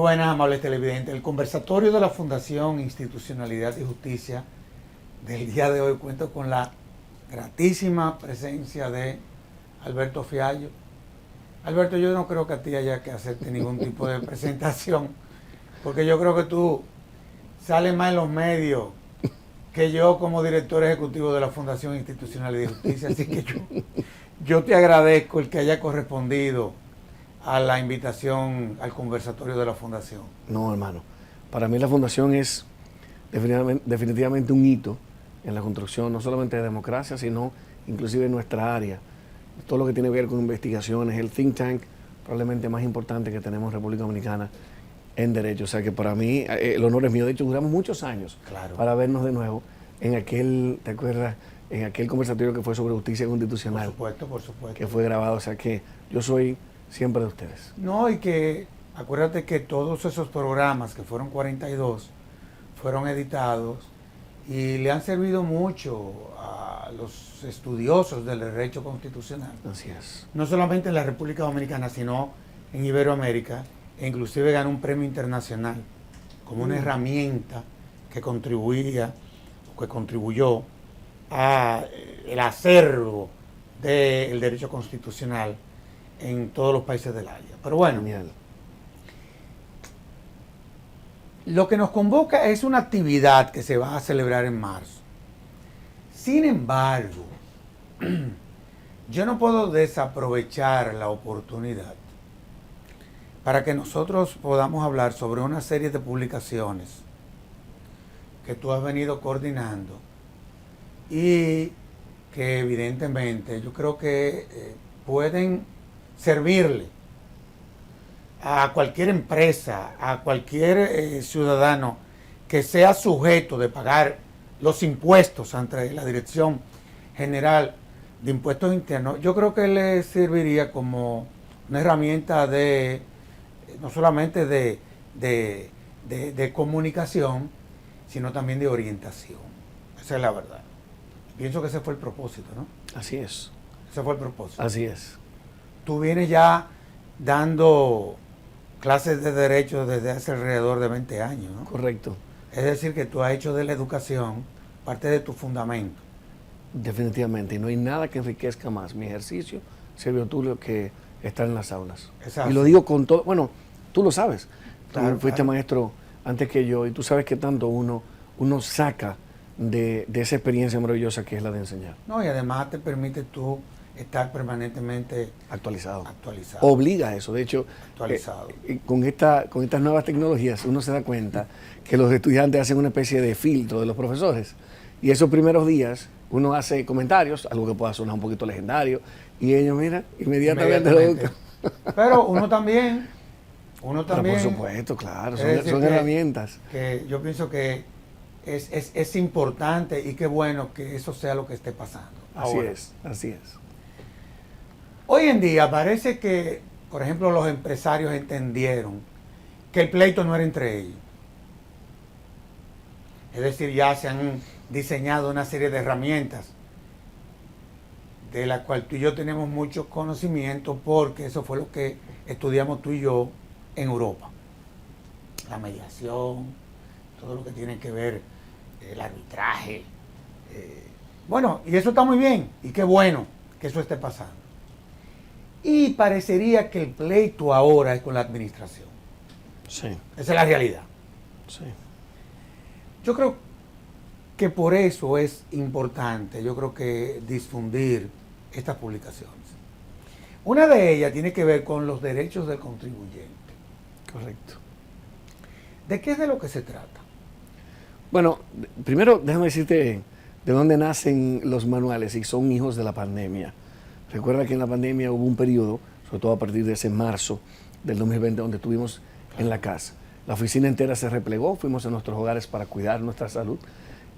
buenas, amables televidentes. El conversatorio de la Fundación Institucionalidad y Justicia del día de hoy cuento con la gratísima presencia de Alberto Fiallo. Alberto, yo no creo que a ti haya que hacerte ningún tipo de presentación, porque yo creo que tú sales más en los medios que yo como director ejecutivo de la Fundación Institucionalidad y Justicia, así que yo te agradezco el que haya correspondido a la invitación al conversatorio de la Fundación. No, hermano. Para mí la Fundación es definitivamente un hito en la construcción no solamente de democracia, sino inclusive en nuestra área. Todo lo que tiene que ver con investigaciones, el think tank probablemente más importante que tenemos en República Dominicana en derecho. O sea que para mí el honor es mío. De hecho, duramos muchos años para vernos de nuevo en aquel, ¿te acuerdas? En aquel conversatorio que fue sobre justicia constitucional. Por supuesto. Que fue grabado. O sea que yo soy siempre de ustedes. No, y que acuérdate que todos esos programas, que fueron 42, fueron editados y le han servido mucho a los estudiosos del derecho constitucional. Así es. No solamente en la República Dominicana, sino en Iberoamérica, e inclusive ganó un premio internacional como una herramienta que contribuyó a el acervo del derecho constitucional en todos los países del área. Pero bueno, genial. Lo que nos convoca es una actividad que se va a celebrar en marzo. Sin embargo, yo no puedo desaprovechar la oportunidad para que nosotros podamos hablar sobre una serie de publicaciones que tú has venido coordinando y que evidentemente yo creo que pueden servirle a cualquier empresa, a cualquier ciudadano que sea sujeto de pagar los impuestos ante la Dirección General de Impuestos Internos. Yo creo que le serviría como una herramienta de no solamente de comunicación, sino también de orientación. Esa es la verdad. Pienso que ese fue el propósito, ¿no? Así es. Ese fue el propósito. Así es. Tú vienes ya dando clases de derecho desde hace alrededor de 20 años, ¿no? Correcto. Es decir, que tú has hecho de la educación parte de tu fundamento. Definitivamente. Y no hay nada que enriquezca más mi ejercicio, Sergio Tulio, que estar en las aulas. Exacto. Y lo digo con todo. Bueno, tú lo sabes. Claro, tú fuiste maestro antes que yo y tú sabes que tanto uno saca de esa experiencia maravillosa que es la de enseñar. No, y además te permite tú estar permanentemente actualizado. Obliga a eso. De hecho, actualizado. Con estas nuevas tecnologías uno se da cuenta que los estudiantes hacen una especie de filtro de los profesores. Y esos primeros días uno hace comentarios, algo que pueda sonar un poquito legendario, y ellos, mira, inmediatamente. Pero uno también. Pero por supuesto, claro, son herramientas. Que yo pienso que es importante y qué bueno que eso sea lo que esté pasando. Así es. Hoy en día parece que, por ejemplo, los empresarios entendieron que el pleito no era entre ellos. Es decir, ya se han diseñado una serie de herramientas de las cuales tú y yo tenemos mucho conocimiento porque eso fue lo que estudiamos tú y yo en Europa. La mediación, todo lo que tiene que ver, el arbitraje. Bueno, y eso está muy bien y qué bueno que eso esté pasando. Y parecería que el pleito ahora es con la administración. Sí. Esa es la realidad. Sí. Yo creo que por eso es importante, yo creo que difundir estas publicaciones. Una de ellas tiene que ver con los derechos del contribuyente. Correcto. ¿De qué es de lo que se trata? Bueno, primero déjame decirte de dónde nacen los manuales y son hijos de la pandemia. Recuerda que en la pandemia hubo un periodo, sobre todo a partir de ese marzo del 2020, donde estuvimos en la casa. La oficina entera se replegó, fuimos a nuestros hogares para cuidar nuestra salud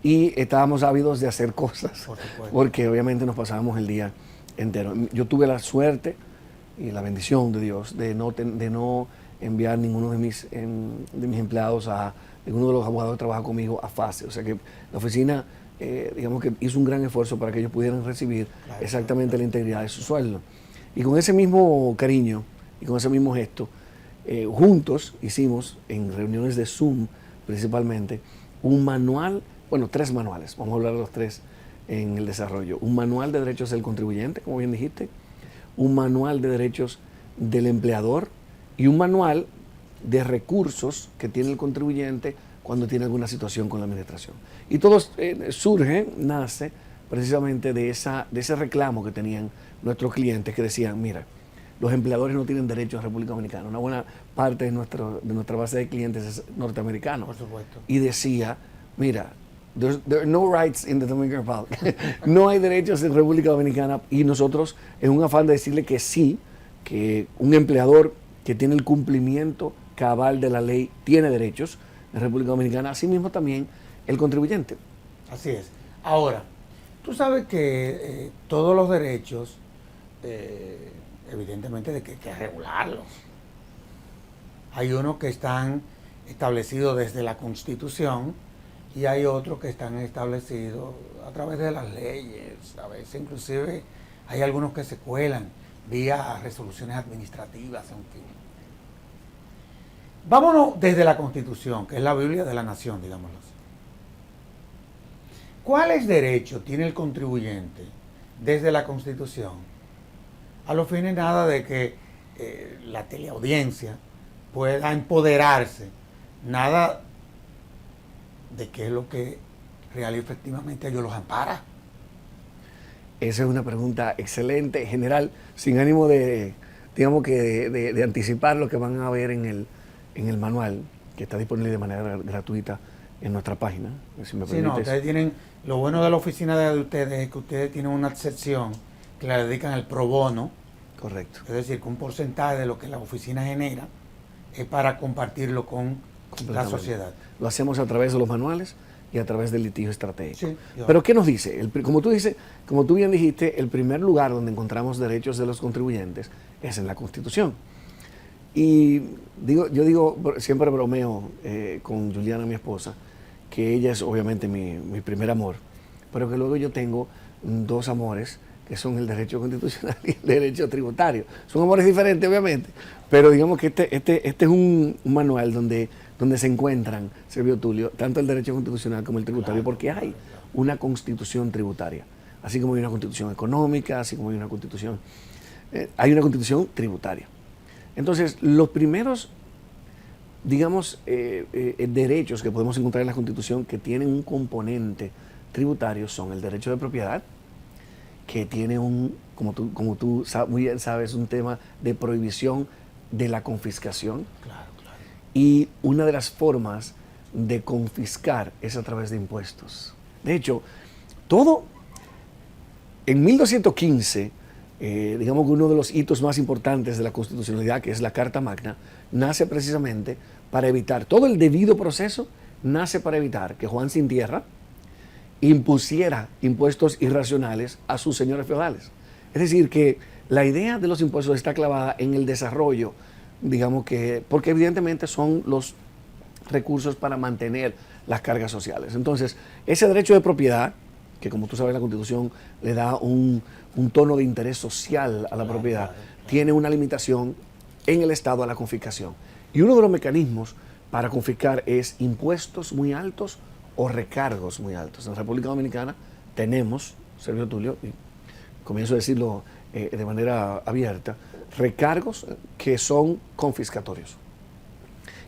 y estábamos ávidos de hacer cosas, porque obviamente nos pasábamos el día entero. Yo tuve la suerte y la bendición de Dios de no enviar ninguno de mis empleados ninguno de los abogados que trabajan conmigo a fase. O sea que la oficina, digamos que hizo un gran esfuerzo para que ellos pudieran recibir exactamente la integridad de su sueldo. Y con ese mismo cariño y con ese mismo gesto, juntos hicimos, en reuniones de Zoom principalmente, un manual, bueno, 3 manuales, vamos a hablar de los 3 en el desarrollo. Un manual de derechos del contribuyente, como bien dijiste, un manual de derechos del empleador y un manual de recursos que tiene el contribuyente cuando tiene alguna situación con la administración. Y todo nace precisamente de ese reclamo que tenían nuestros clientes que decían, mira, los empleadores no tienen derecho en República Dominicana. Una buena parte de nuestra base de clientes es norteamericano. Por supuesto. Y decía, mira, there are no rights in the Dominican Republic. No hay derechos en República Dominicana, y nosotros, en un afán de decirle que sí, que un empleador que tiene el cumplimiento cabal de la ley tiene derechos en República Dominicana, así mismo también el contribuyente. Así es. Ahora, tú sabes que todos los derechos, evidentemente, de que hay que regularlos. Hay unos que están establecidos desde la Constitución y hay otros que están establecidos a través de las leyes. A veces inclusive hay algunos que se cuelan vía resoluciones administrativas, en fin. Vámonos desde la Constitución, que es la Biblia de la nación, digámoslo así. ¿Cuáles derechos tiene el contribuyente desde la Constitución? A los fines nada de que la teleaudiencia pueda empoderarse, nada de qué es lo que real y efectivamente ellos los ampara. Esa es una pregunta excelente, general, sin ánimo de, digamos que de anticipar lo que van a ver en el manual, que está disponible de manera gratuita en nuestra página. Si me sí, no, ustedes tienen, lo bueno de la oficina de ustedes es que ustedes tienen una sección que la dedican al pro bono. Correcto. Es decir, que un porcentaje de lo que la oficina genera es para compartirlo con la sociedad. Lo hacemos a través de los manuales y a través del litigio estratégico. Sí, pero ¿qué nos dice? Como tú bien dijiste, el primer lugar donde encontramos derechos de los contribuyentes es en la Constitución. Y siempre bromeo con Juliana, mi esposa, que ella es obviamente mi primer amor, pero que luego yo tengo 2 amores, que son el derecho constitucional y el derecho tributario. Son amores diferentes, obviamente, pero digamos que este es un manual donde se encuentran, Servio Tulio, tanto el derecho constitucional como el tributario, porque hay una constitución tributaria, así como hay una constitución económica, así como hay una constitución tributaria. Entonces, los primeros, digamos, derechos que podemos encontrar en la Constitución que tienen un componente tributario son el derecho de propiedad, que tiene como tú muy bien sabes, un tema de prohibición de la confiscación. Claro. Y una de las formas de confiscar es a través de impuestos. De hecho, todo en 1215, digamos que uno de los hitos más importantes de la constitucionalidad, que es la Carta Magna, nace precisamente para evitar, todo el debido proceso nace para evitar que Juan Sin Tierra impusiera impuestos irracionales a sus señores feudales. Es decir, que la idea de los impuestos está clavada en el desarrollo, digamos que, porque evidentemente son los recursos para mantener las cargas sociales. Entonces, ese derecho de propiedad, que como tú sabes la Constitución le da un tono de interés social a la propiedad, tiene una limitación en el Estado a la confiscación. Y uno de los mecanismos para confiscar es impuestos muy altos o recargos muy altos. En República Dominicana tenemos, Servio Tulio, y comienzo a decirlo de manera abierta, recargos que son confiscatorios.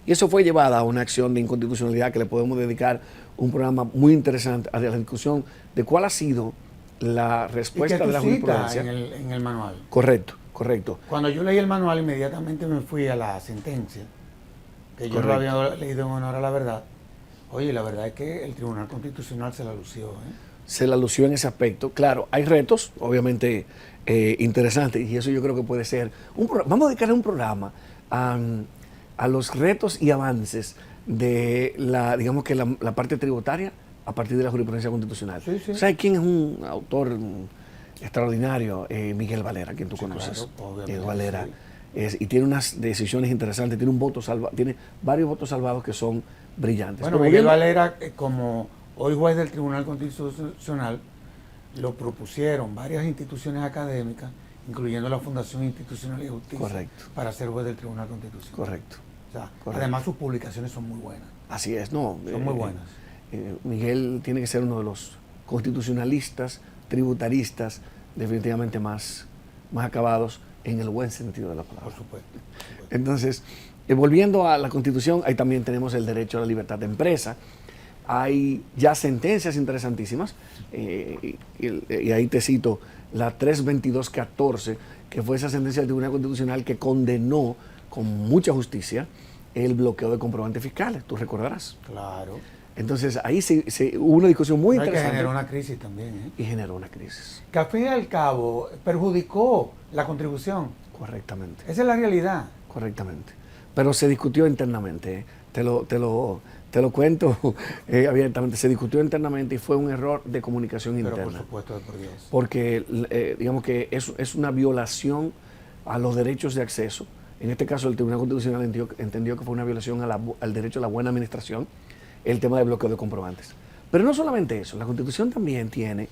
Y eso fue llevada a una acción de inconstitucionalidad que le podemos dedicar un programa muy interesante a la discusión de cuál ha sido la respuesta de la jurisprudencia. En el manual. Correcto. Cuando yo leí el manual, inmediatamente me fui a la sentencia, que yo lo había leído en honor a la verdad. Oye, la verdad es que el Tribunal Constitucional se la lució. Se la lució en ese aspecto. Claro, hay retos, obviamente, interesantes, y eso yo creo que puede ser. Vamos a dedicar un programa a los retos y avances de digamos que la parte tributaria a partir de la jurisprudencia constitucional. Sí. ¿Sabes quién es un autor extraordinario? Miguel Valera, quien tú conoces. Claro, Miguel Valera. Sí. Y tiene unas decisiones interesantes, tiene varios votos salvados que son brillantes. Bueno, Miguel Valera, como hoy juez del Tribunal Constitucional, lo propusieron varias instituciones académicas incluyendo la Fundación Institucional y Justicia, Correcto. para ser juez del Tribunal Constitucional. Correcto. O sea, Correcto. además sus publicaciones son muy buenas. Así es, no. Son muy buenas. Miguel tiene que ser uno de los constitucionalistas, tributaristas, definitivamente más acabados en el buen sentido de la palabra. Por supuesto. Entonces, volviendo a la Constitución, ahí también tenemos el derecho a la libertad de empresa. Hay ya sentencias interesantísimas, y ahí te cito la 322-14, que fue esa sentencia del Tribunal Constitucional que condenó con mucha justicia el bloqueo de comprobantes fiscales, tú recordarás. Claro. Entonces ahí hubo una discusión muy Que interesante. generó una crisis también. Y generó una crisis. Que al fin y al cabo perjudicó la contribución. Correctamente. Esa es la realidad. Correctamente. Pero se discutió internamente, te lo cuento abiertamente, se discutió internamente y fue un error de comunicación Pero interna. por supuesto, por Dios. Porque digamos que es una violación a los derechos de acceso. En este caso el Tribunal Constitucional entendió que fue una violación al derecho a la buena administración, el tema del bloqueo de comprobantes. Pero no solamente eso, la Constitución también tiene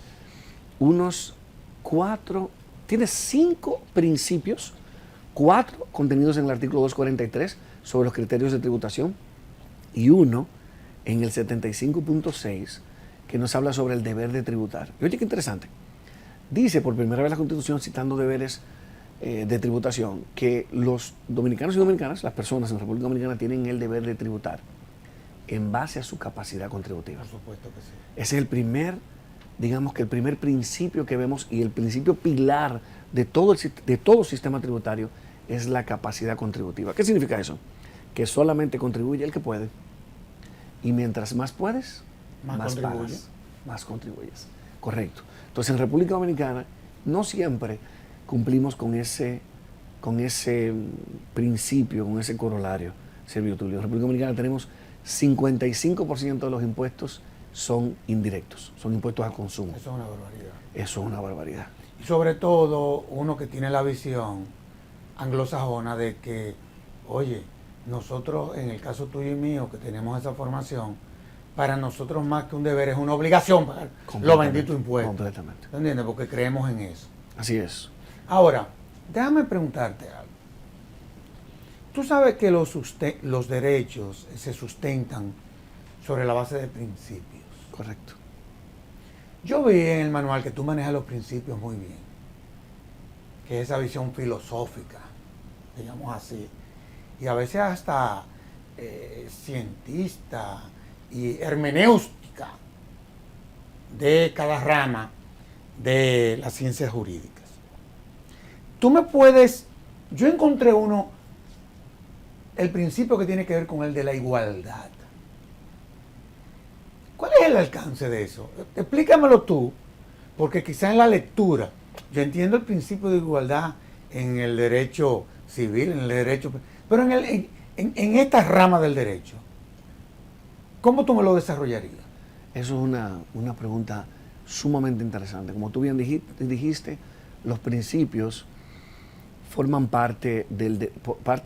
tiene 5 principios, 4 contenidos en el artículo 243 sobre los criterios de tributación y uno en el 75.6 que nos habla sobre el deber de tributar. Y oye, qué interesante. Dice por primera vez la Constitución, citando deberes de tributación, que los dominicanos y dominicanas, las personas en la República Dominicana, tienen el deber de tributar en base a su capacidad contributiva. Por supuesto que sí. Ese es el primer, digamos que el primer principio que vemos y el principio pilar de todo sistema tributario es la capacidad contributiva. ¿Qué significa eso? Que solamente contribuye el que puede y mientras más puedes, más pagas, más contribuyes. Correcto. Entonces en República Dominicana no siempre cumplimos con ese principio, con ese corolario, Servio Tulio. En República Dominicana tenemos 55% de los impuestos son indirectos, son impuestos al consumo. Eso es una barbaridad. Eso es una barbaridad. Y sobre todo uno que tiene la visión anglosajona de que, oye, nosotros, en el caso tuyo y mío, que tenemos esa formación, para nosotros más que un deber es una obligación pagar los benditos impuestos. Completamente. ¿Entiendes? Porque creemos en eso. Así es. Ahora, déjame preguntarte algo. Tú sabes que los derechos se sustentan sobre la base de principios. Correcto. Yo vi en el manual que tú manejas los principios muy bien, que es esa visión filosófica, digamos así, y a veces hasta cientista y hermenéutica de cada rama de las ciencias jurídicas. Yo encontré el principio que tiene que ver con el de la igualdad. ¿Cuál es el alcance de eso? Explícamelo tú, porque quizá en la lectura, yo entiendo el principio de igualdad en el derecho civil, en el derecho, pero en esta rama del derecho, ¿cómo tú me lo desarrollarías? Eso es una pregunta sumamente interesante. Como tú bien dijiste, los principios forman parte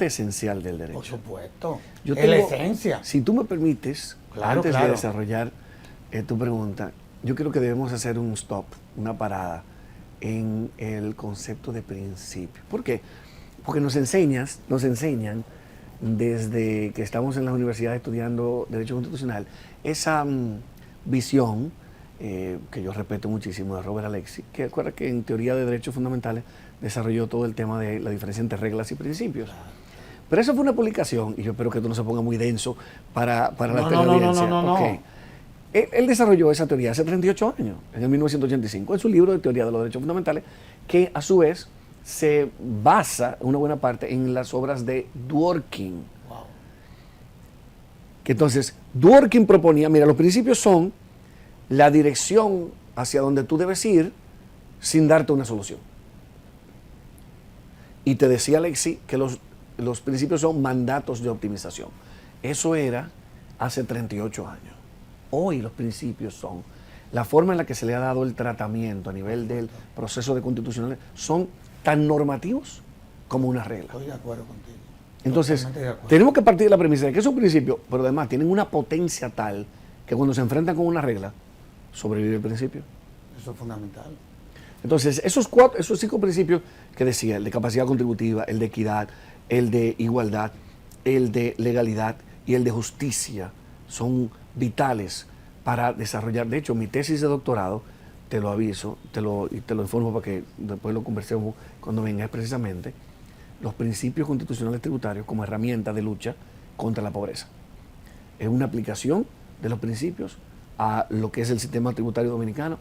esencial del derecho. Por supuesto. Es la esencia. Si tú me permites, Claro, antes claro. de desarrollar tu pregunta, yo creo que debemos hacer un stop, una parada en el concepto de principio. ¿Por qué? Porque nos enseñan desde que estamos en las universidades estudiando Derecho Constitucional, esa visión que yo respeto muchísimo de Robert Alexis, que acuerda que en teoría de derechos fundamentales desarrolló todo el tema de la diferencia entre reglas y principios. Pero eso fue una publicación, y yo espero que esto no se ponga muy denso para la teleaudiencia. No. Okay. Él desarrolló esa teoría hace 38 años, en el 1985, en su libro de Teoría de los Derechos Fundamentales, que a su vez se basa, una buena parte, en las obras de Dworkin. Wow. Que entonces, Dworkin proponía, mira, los principios son la dirección hacia donde tú debes ir sin darte una solución. Y te decía Alexi que los principios son mandatos de optimización. Eso era hace 38 años. Hoy los principios son la forma en la que se le ha dado el tratamiento a nivel del proceso de constitucional, son tan normativos como una regla. Estoy de acuerdo contigo. Entonces, Totalmente de acuerdo. tenemos que partir de la premisa de que es un principio, pero además tienen una potencia tal que cuando se enfrentan con una regla, sobrevive el principio. Eso es fundamental. Entonces, esos 5 principios que decía, el de capacidad contributiva, el de equidad, el de igualdad, el de legalidad y el de justicia, son vitales para desarrollar. De hecho, mi tesis de doctorado, te lo aviso, y te lo informo para que después lo conversemos cuando venga, precisamente los principios constitucionales tributarios como herramienta de lucha contra la pobreza. Es una aplicación de los principios a lo que es el sistema tributario dominicano,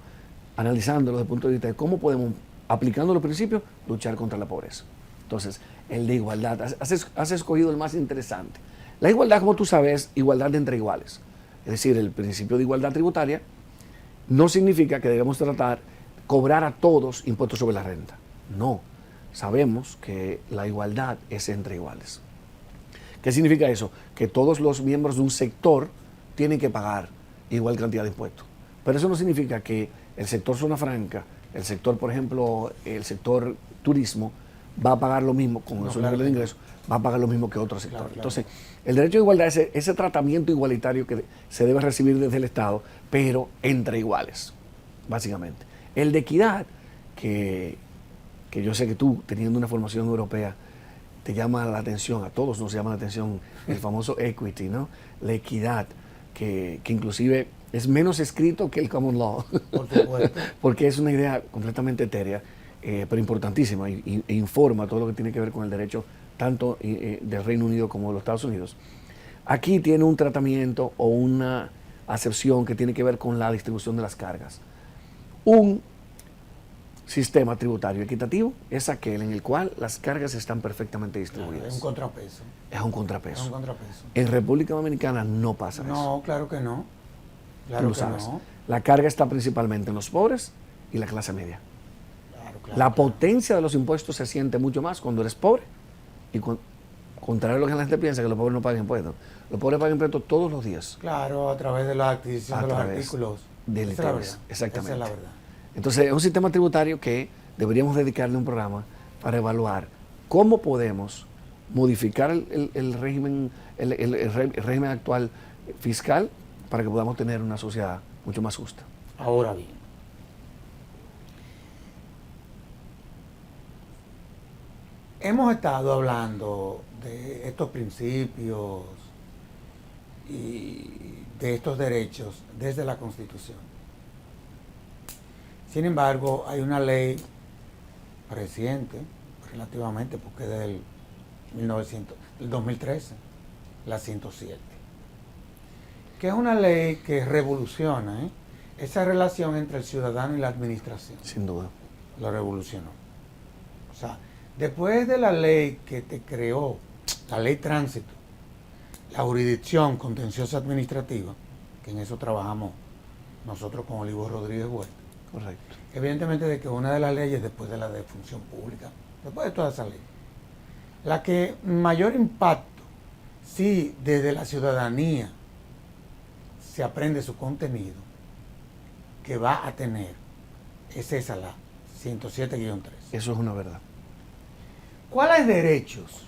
analizándolo desde el punto de vista de cómo podemos, aplicando los principios, luchar contra la pobreza. Entonces, el de igualdad, has escogido el más interesante. La igualdad, como tú sabes, igualdad entre iguales. Es decir, el principio de igualdad tributaria no significa que debemos cobrar a todos impuestos sobre la renta. No, sabemos que la igualdad es entre iguales. ¿Qué significa eso? Que todos los miembros de un sector tienen que pagar igual cantidad de impuestos. Pero eso no significa que el sector zona franca, el sector, por ejemplo, el sector turismo, va a pagar lo mismo con esos niveles de ingresos, va a pagar lo mismo que otro sector. Claro. Entonces, el derecho de igualdad es ese tratamiento igualitario que se debe recibir desde el Estado, pero entre iguales, básicamente. El de equidad, que yo sé que tú, teniendo una formación europea, te llama la atención, a todos nos llama la atención el famoso equity, ¿no? La equidad, que inclusive es menos escrito que el common law, por supuesto. Porque es una idea completamente etérea, pero importantísima, e informa todo lo que tiene que ver con el derecho tanto del Reino Unido como de los Estados Unidos. Aquí tiene un tratamiento o una acepción que tiene que ver con la distribución de las cargas. Un sistema tributario equitativo es aquel en el cual las cargas están perfectamente distribuidas. Es un contrapeso. Es un contrapeso. Es un contrapeso. En República Dominicana no pasa eso. No, claro que no. Claro Tú lo que sabes. no. La carga está principalmente en los pobres y la clase media. Claro, la potencia de los impuestos se siente mucho más cuando eres pobre y contrario a lo que la gente piensa, que los pobres no pagan impuestos. Los pobres pagan impuestos todos los días. Claro, a través de la adquisición de los artículos. Del Esa es la verdad. Exactamente. Esa es la verdad. Entonces, es un sistema tributario que deberíamos dedicarle un programa para evaluar cómo podemos modificar el régimen actual fiscal para que podamos tener una sociedad mucho más justa. Ahora bien, hemos estado hablando de estos principios y de estos derechos desde la Constitución. Sin embargo, hay una ley reciente, relativamente, porque es del 2013, la 107, que es una ley que revoluciona esa relación entre el ciudadano y la administración. Sin duda. Lo revolucionó. O sea, después de la ley que te creó, la ley tránsito, la jurisdicción contenciosa administrativa, que en eso trabajamos nosotros con Olivo Rodríguez Huerta. Correcto. Evidentemente de que una de las leyes, después de la de función pública, después de toda esa ley, la que mayor impacto, sí, desde la ciudadanía se aprende su contenido, que va a tener, es esa la 107-3. Eso es una verdad. ¿Cuáles derechos,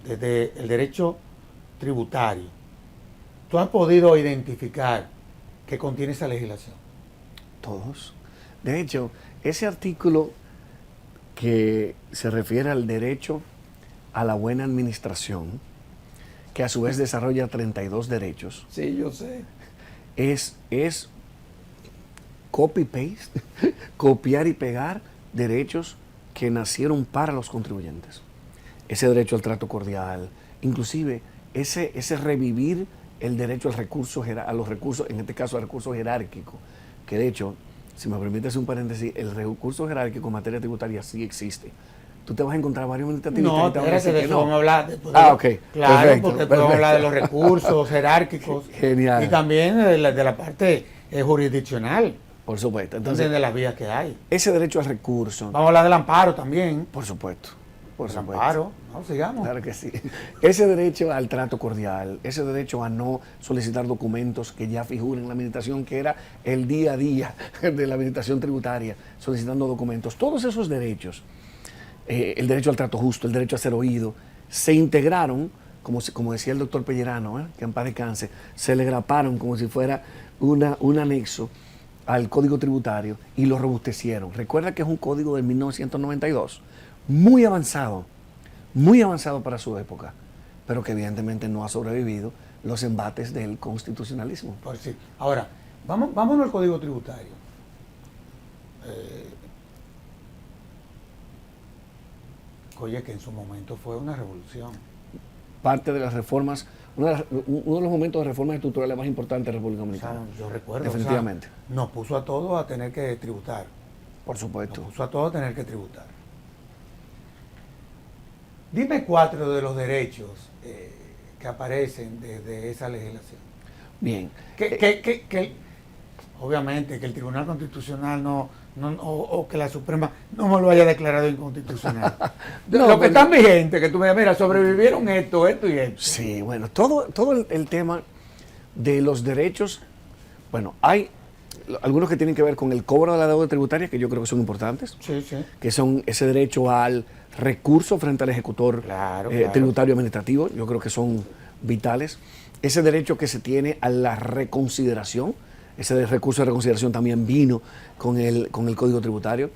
desde el derecho tributario, tú has podido identificar que contiene esa legislación? Todos. De hecho, ese artículo que se refiere al derecho a la buena administración, que a su vez desarrolla 32 derechos. Sí, yo sé. Es copy-paste, copiar y pegar derechos que nacieron para los contribuyentes. Ese derecho al trato cordial, inclusive ese revivir el derecho al recurso, a los recursos, en este caso al recurso jerárquico, que de hecho, si me permites un paréntesis, el recurso jerárquico en materia tributaria sí existe. Tú te vas a encontrar varios administrativos. No, espérate, de eso vamos a hablar. Ok. Claro, Perfecto, porque podemos hablar de los recursos jerárquicos. Genial. Y también de la parte jurisdiccional. Por supuesto. Entonces, de las vías que hay. Ese derecho al recurso. Vamos a hablar del amparo también. Por supuesto. Por El supuesto. amparo. No, sigamos. Claro que sí. Ese derecho al trato cordial, ese derecho a no solicitar documentos que ya figuren en la administración, que era el día a día de la administración tributaria, solicitando documentos. Todos esos derechos, el derecho al trato justo, el derecho a ser oído, se integraron, como decía el doctor Pellerano, que en paz descanse, se le graparon como si fuera un anexo al Código Tributario y lo robustecieron. Recuerda que es un código de 1992, muy avanzado para su época, pero que evidentemente no ha sobrevivido los embates del constitucionalismo. Pues sí. Ahora, vámonos al Código Tributario. Oye, que en su momento fue una revolución. Parte de las reformas, uno de los momentos de reformas estructurales más importantes de la República O Dominicana. sea, yo recuerdo. Definitivamente. O sea, nos puso a todos a tener que tributar. Por supuesto. Nos puso a todos a tener que tributar. Dime 4 de los derechos que aparecen desde esa legislación. Bien. Obviamente que el Tribunal Constitucional o que la Suprema no me lo haya declarado inconstitucional. No, lo que están vigentes, que tú me digas, mira, sobrevivieron esto y esto. Sí, bueno, todo el tema de los derechos, bueno, hay algunos que tienen que ver con el cobro de la deuda tributaria, que yo creo que son importantes, Sí, sí. que son ese derecho al recurso frente al ejecutor Claro. tributario administrativo, yo creo que son vitales. Ese derecho que se tiene a la reconsideración, ese recurso de reconsideración también vino con el Código Tributario.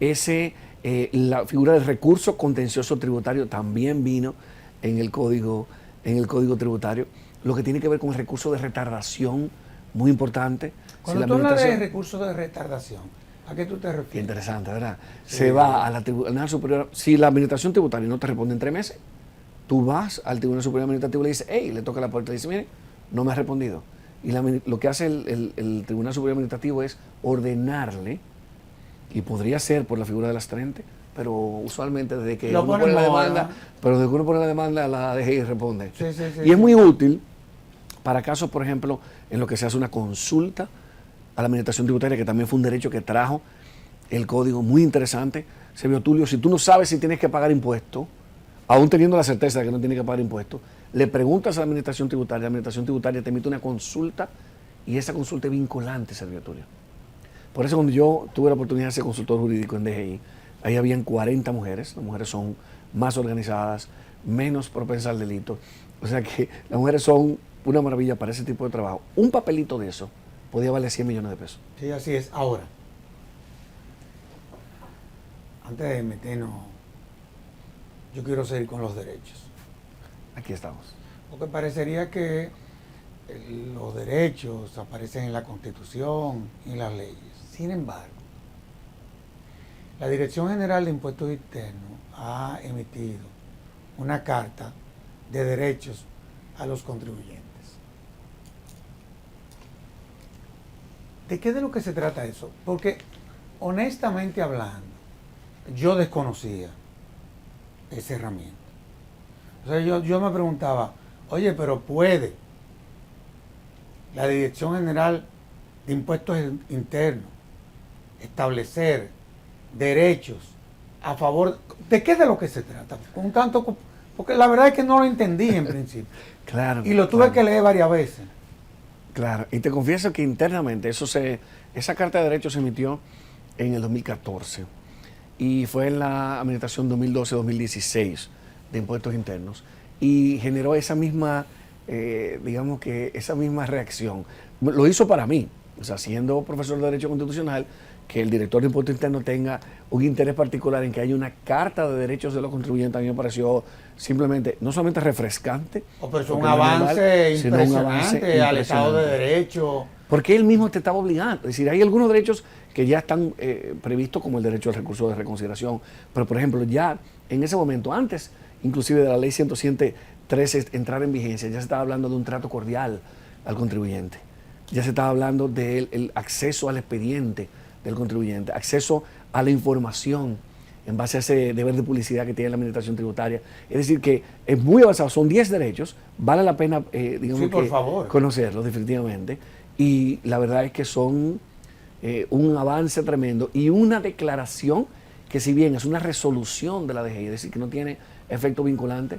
La figura del recurso contencioso tributario también vino en el Código Tributario. Lo que tiene que ver con el recurso de retardación, muy importante. Cuando tú hablas de recursos de retardación, ¿a qué tú te Qué refieres? interesante, ¿verdad? Sí. Se va a la Tribunal Superior. Si la Administración Tributaria no te responde en 3 meses, tú vas al Tribunal Superior Administrativo y le dices, hey, le toca la puerta y le dice, mire, no me ha respondido. Y lo que hace el Tribunal Superior Administrativo es ordenarle, y podría ser por la figura de las 30, pero usualmente desde que Lo uno pone pone la en moda. demanda, pero desde que uno pone la demanda, la DGI responde. Sí, sí, sí, Y es sí. muy útil para casos, por ejemplo, en lo que se hace una consulta a la Administración Tributaria, que también fue un derecho que trajo el código, muy interesante. Servio Tulio, si tú no sabes si tienes que pagar impuestos, aún teniendo la certeza de que no tienes que pagar impuestos, le preguntas a la Administración Tributaria te emite una consulta y esa consulta es vinculante, Servio Tulio. Por eso cuando yo tuve la oportunidad de ser consultor jurídico en DGI, ahí habían 40 mujeres, las mujeres son más organizadas, menos propensas al delito, o sea que las mujeres son una maravilla para ese tipo de trabajo. Un papelito de eso podía valer 100 millones de pesos. Sí, así es. Ahora, antes de meternos, yo quiero seguir con los derechos. Aquí estamos. Porque parecería que los derechos aparecen en la Constitución y en las leyes. Sin embargo, la Dirección General de Impuestos Internos ha emitido una carta de derechos a los contribuyentes. ¿De qué de lo que se trata eso? Porque, honestamente hablando, yo desconocía esa herramienta. O sea, yo me preguntaba, oye, pero ¿puede la Dirección General de Impuestos Internos establecer derechos a favor? ¿De qué de lo que se trata? Un tanto, porque la verdad es que no lo entendí en principio. Claro. Y lo tuve que leer varias veces. Claro, y te confieso que internamente esa carta de derechos se emitió en el 2014 y fue en la administración 2012-2016 de impuestos internos y generó esa misma, digamos que esa misma reacción. Lo hizo para mí, o sea, siendo profesor de Derecho Constitucional, que el director de impuestos internos tenga un interés particular en que haya una carta de derechos de los contribuyentes, a mí me pareció simplemente, no solamente refrescante, Pero es un porque no es normal, avance sino un avance impresionante al Estado de impresionante. Derecho. Porque él mismo te estaba obligando. Es decir, hay algunos derechos que ya están previstos, como el derecho al recurso de reconsideración. Pero, por ejemplo, ya en ese momento, antes inclusive de la ley 113 entrar en vigencia, ya se estaba hablando de un trato cordial al contribuyente. Ya se estaba hablando del acceso al expediente del contribuyente, acceso a la información en base a ese deber de publicidad que tiene la Administración Tributaria. Es decir, que es muy avanzado, son 10 derechos, vale la pena, digamos, Sí, por favor, conocerlos definitivamente. Y la verdad es que son un avance tremendo y una declaración que, si bien es una resolución de la DGI, es decir, que no tiene efecto vinculante,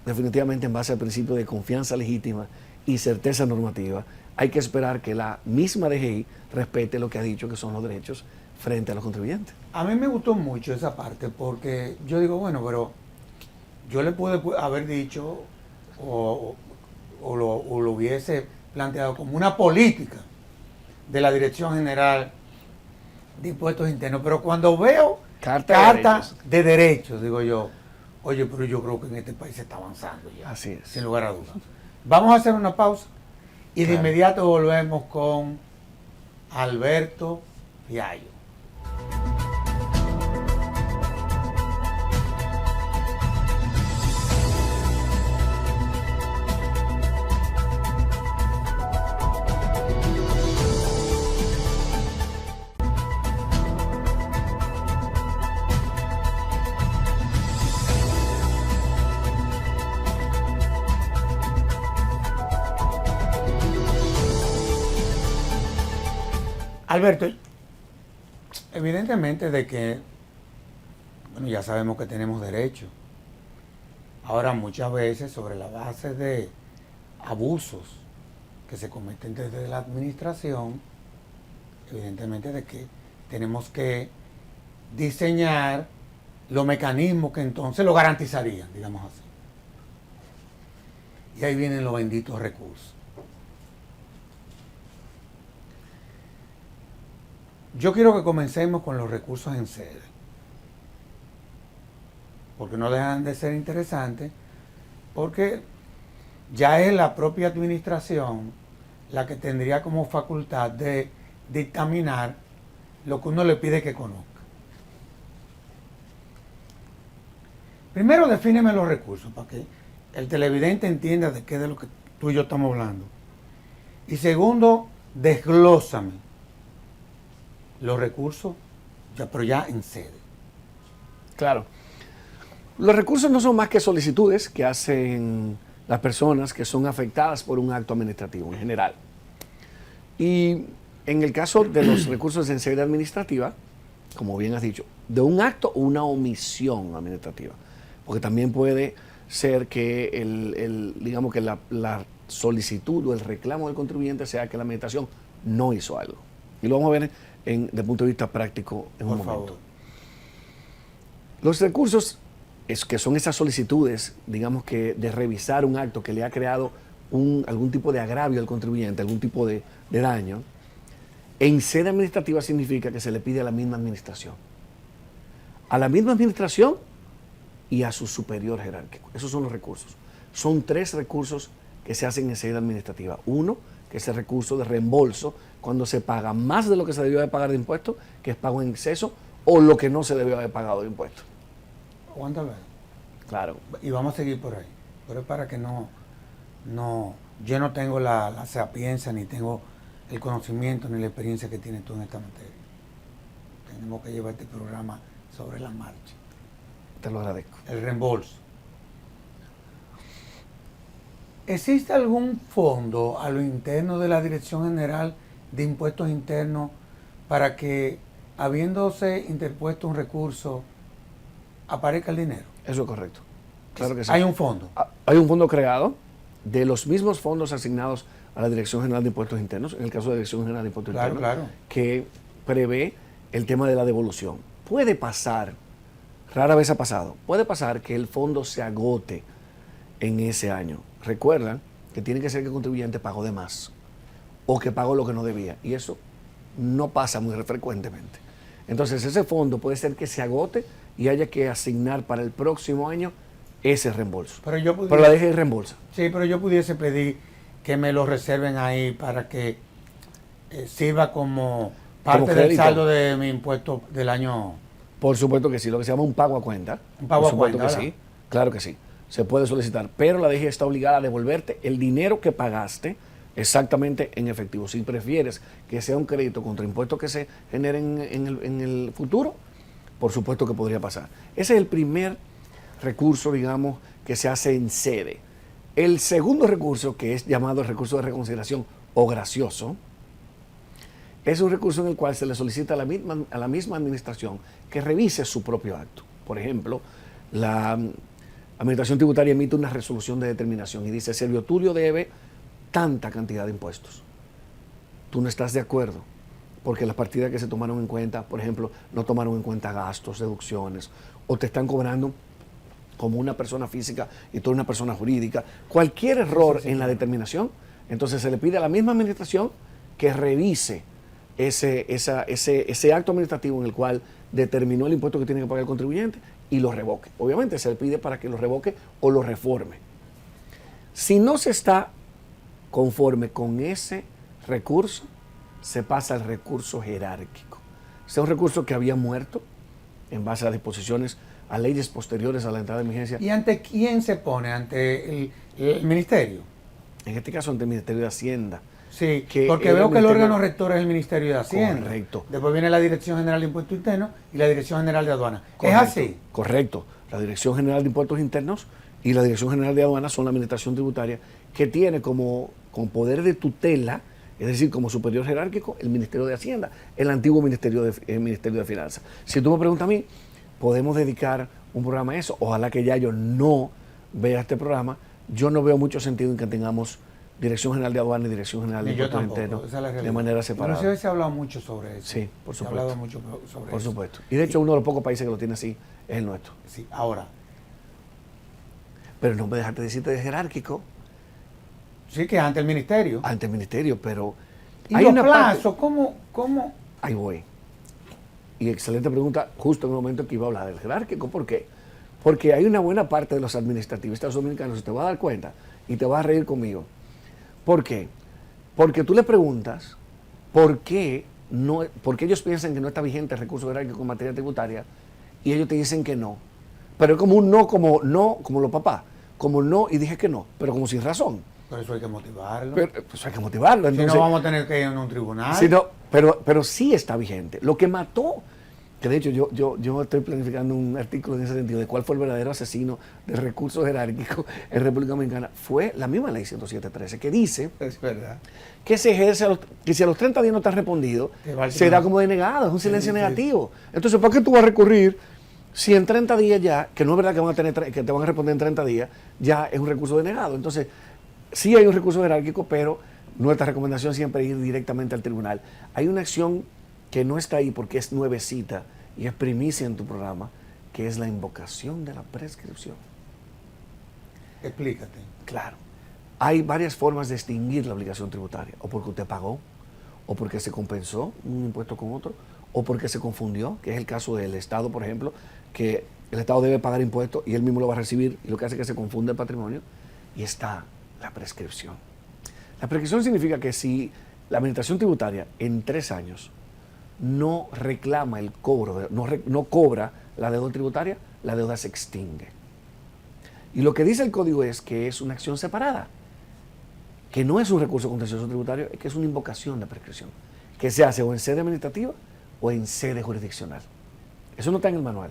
definitivamente en base al principio de confianza legítima y certeza normativa, hay que esperar que la misma DGI respete lo que ha dicho que son los derechos frente a los contribuyentes. A mí me gustó mucho esa parte porque yo digo, bueno, pero yo le pude haber dicho o lo hubiese planteado como una política de la Dirección General de Impuestos Internos, pero cuando veo Carta de derechos, digo yo, oye, pero yo creo que en este país se está avanzando ya. Así es. Sin lugar a dudas. Vamos a hacer una pausa y de inmediato volvemos con Alberto Fiallo. Alberto, evidentemente de que, bueno, ya sabemos que tenemos derechos. Ahora muchas veces sobre la base de abusos que se cometen desde la administración, evidentemente de que tenemos que diseñar los mecanismos que entonces lo garantizarían, digamos así. Y ahí vienen los benditos recursos. Yo quiero que comencemos con los recursos en sede, porque no dejan de ser interesantes, porque ya es la propia administración la que tendría como facultad de dictaminar lo que uno le pide que conozca. Primero, defíneme los recursos, para que el televidente entienda de qué de lo que tú y yo estamos hablando. Y segundo, desglósame los recursos, pero ya en sede. Claro. Los recursos no son más que solicitudes que hacen las personas que son afectadas por un acto administrativo en general. Y en el caso de los recursos en sede administrativa, como bien has dicho, de un acto o una omisión administrativa. Porque también puede ser que digamos que la solicitud o el reclamo del contribuyente sea que la administración no hizo algo. Y lo vamos a ver desde el punto de vista práctico en un momento. Favor. Los recursos que son esas solicitudes, digamos que de revisar un acto que le ha creado algún tipo de agravio al contribuyente, algún tipo de daño, en sede administrativa significa que se le pide a la misma administración. A la misma administración y a su superior jerárquico. Esos son los recursos. Son 3 recursos que se hacen en sede administrativa. Uno, que es el recurso de reembolso, cuando se paga más de lo que se debió haber pagado de impuestos, que es pago en exceso, o lo que no se debió haber pagado de impuestos. Aguántalo. Claro. Y vamos a seguir por ahí. Pero es para que yo no tengo la sapiencia, ni tengo el conocimiento, ni la experiencia que tienes tú en esta materia. Tenemos que llevar este programa sobre la marcha. Te lo agradezco. El reembolso. ¿Existe algún fondo a lo interno de la Dirección General de Impuestos Internos para que, habiéndose interpuesto un recurso, aparezca el dinero? Eso es correcto. Claro que sí. Hay un fondo. Hay un fondo creado de los mismos fondos asignados a la Dirección General de Impuestos Internos, en el caso de la Dirección General de Impuestos Internos, Claro. que prevé el tema de la devolución. Puede pasar, rara vez ha pasado, puede pasar que el fondo se agote en ese año. Recuerda que tiene que ser que el contribuyente pagó de más o que pagó lo que no debía, y eso no pasa muy frecuentemente. Entonces ese fondo puede ser que se agote y haya que asignar para el próximo año ese reembolso. Pero la DGI reembolsa. Sí, pero yo pudiese pedir que me lo reserven ahí para que sirva como parte del saldo de mi impuesto del año. Por supuesto que sí, lo que se llama un pago a cuenta. Un pago a cuenta, que sí, claro que sí. Se puede solicitar, pero la DGI está obligada a devolverte el dinero que pagaste exactamente en efectivo. Si prefieres que sea un crédito contra impuestos que se generen en el futuro, por supuesto que podría pasar. Ese es el primer recurso, digamos, que se hace en sede. El segundo recurso, que es llamado el recurso de reconsideración o gracioso, es un recurso en el cual se le solicita a la misma administración que revise su propio acto. Por ejemplo, la Administración Tributaria emite una resolución de determinación y dice: Servio Tulio debe tanta cantidad de impuestos. Tú no estás de acuerdo porque las partidas que se tomaron en cuenta, por ejemplo, no tomaron en cuenta gastos, deducciones, o te están cobrando como una persona física y tú una persona jurídica. Cualquier error en la determinación, entonces se le pide a la misma administración que revise ese acto administrativo en el cual determinó el impuesto que tiene que pagar el contribuyente y lo revoque. Obviamente se le pide para que lo revoque o lo reforme. Si no se está conforme con ese recurso, se pasa al recurso jerárquico. Ese es un recurso que había muerto en base a disposiciones, a leyes posteriores a la entrada de emergencia. ¿Y ante quién se pone? ¿Ante el ministerio? En este caso ante el Ministerio de Hacienda. Sí, Que porque era veo el que el Ministerio- órgano rector es el Ministerio de Hacienda. Correcto. Después viene la Dirección General de Impuestos Internos y la Dirección General de Aduanas. Correcto, ¿Es así? Correcto. La Dirección General de Impuestos Internos y la Dirección General de Aduanas son la administración tributaria que tiene como poder de tutela, es decir, como superior jerárquico, el Ministerio de Hacienda, el antiguo Ministerio de Finanzas. Si tú me preguntas a mí, podemos dedicar un programa a eso. Ojalá que ya yo no vea este programa. Yo no veo mucho sentido en que tengamos Dirección General de Aduanas y Dirección General de Ni yo Impuestos tampoco, Internos esa es la de realidad. manera separada. Inclusive se ha hablado mucho sobre eso. Sí, por Se ha supuesto. hablado mucho sobre Por eso. supuesto. Y de hecho uno de los pocos países que lo tiene así es el nuestro. Sí, ahora, Pero no me dejaste decirte de jerárquico sí que ante el ministerio. ante el ministerio, pero ¿Y los parte- plazos? ¿Cómo? Ahí voy. Y excelente pregunta, justo en el momento que iba a hablar del jerárquico. ¿Por qué? Porque hay una buena parte de los administrativistas dominicanos, te vas a dar cuenta y te vas a reír conmigo. ¿Por qué? Porque tú le preguntas por qué ellos piensan que no está vigente el recurso jerárquico en materia tributaria y ellos te dicen que no. Pero es como un no, como los papás. Como no y dije que no, pero como sin razón. Por eso hay que motivarlo. Pero pues hay que motivarlo. si Entonces, no, vamos a tener que ir a un tribunal. sí, no, pero sí está vigente. Lo que mató, que de hecho yo estoy planificando un artículo en ese sentido de cuál fue el verdadero asesino del recurso jerárquico en República Dominicana, fue la misma ley 107.13, que dice Es verdad. que se ejerce que si a los 30 días no está respondido, Te va al será tribunal. como denegado, es un silencio Sí, sí. negativo. Entonces, ¿por qué tú vas a recurrir si en 30 días ya, que no es verdad que que te van a responder en 30 días, ya es un recurso denegado? Entonces, sí hay un recurso jerárquico, pero nuestra recomendación siempre es ir directamente al tribunal. Hay una acción que no está ahí porque es nuevecita y es primicia en tu programa, que es la invocación de la prescripción. Explícate. Claro. Hay varias formas de extinguir la obligación tributaria, o porque usted pagó, o porque se compensó un impuesto con otro, o porque se confundió, que es el caso del Estado, por ejemplo, que el Estado debe pagar impuestos y él mismo lo va a recibir, y lo que hace es que se confunde el patrimonio, y está la prescripción. La prescripción significa que si la administración tributaria en 3 años no reclama el cobro, no cobra la deuda tributaria, la deuda se extingue. Y lo que dice el código es que es una acción separada, que no es un recurso contencioso tributario, es que es una invocación de prescripción, que se hace o en sede administrativa o en sede jurisdiccional. Eso no está en el manual,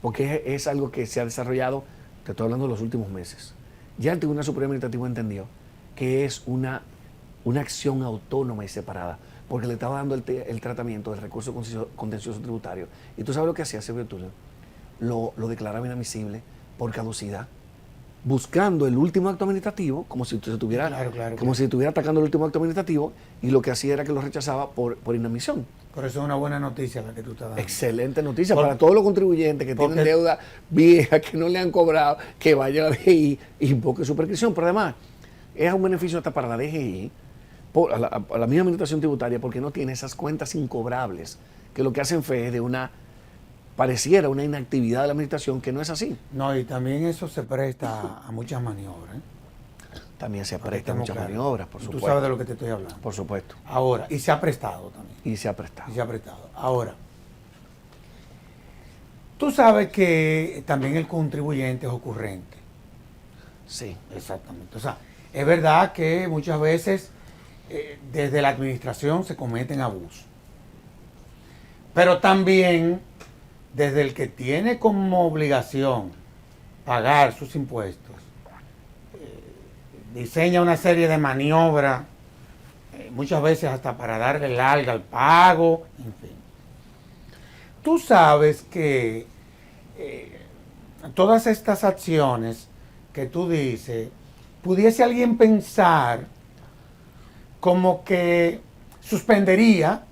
porque es algo que se ha desarrollado, te estoy hablando de los últimos meses. Ya el Tribunal Superior Administrativo entendió que es una acción autónoma y separada, porque le estaba dando el tratamiento del recurso contencioso tributario. Y tú sabes lo que hacía Silvio Tulio, lo declaraba inadmisible por caducidad, buscando el último acto administrativo, como si se estuviera, Claro. si estuviera atacando el último acto administrativo, y lo que hacía era que lo rechazaba por inadmisión. Por eso es una buena noticia la que tú estás dando. Excelente noticia Por- para todos los contribuyentes que porque- tienen deuda vieja, que no le han cobrado, que vayan a la DGI y invoque su prescripción. Pero además, es un beneficio hasta para la DGI, a la misma administración tributaria, porque no tiene esas cuentas incobrables, que lo que hacen fe es de pareciera una inactividad de la administración, que no es así. No, y también eso se presta a muchas maniobras. También se Para que presta estemos muchas claros. maniobras, por Tú supuesto. sabes de lo que te estoy hablando. Por supuesto. Ahora, y se ha prestado también. Y se ha prestado. Y se ha prestado. Ahora, tú sabes que también el contribuyente es ocurrente. Sí. Exactamente. O sea, es verdad que muchas veces desde la administración se cometen abusos. Pero también desde el que tiene como obligación pagar sus impuestos, diseña una serie de maniobras, muchas veces hasta para darle larga al pago, en fin. Tú sabes que todas estas acciones que tú dices, pudiese alguien pensar como que suspendería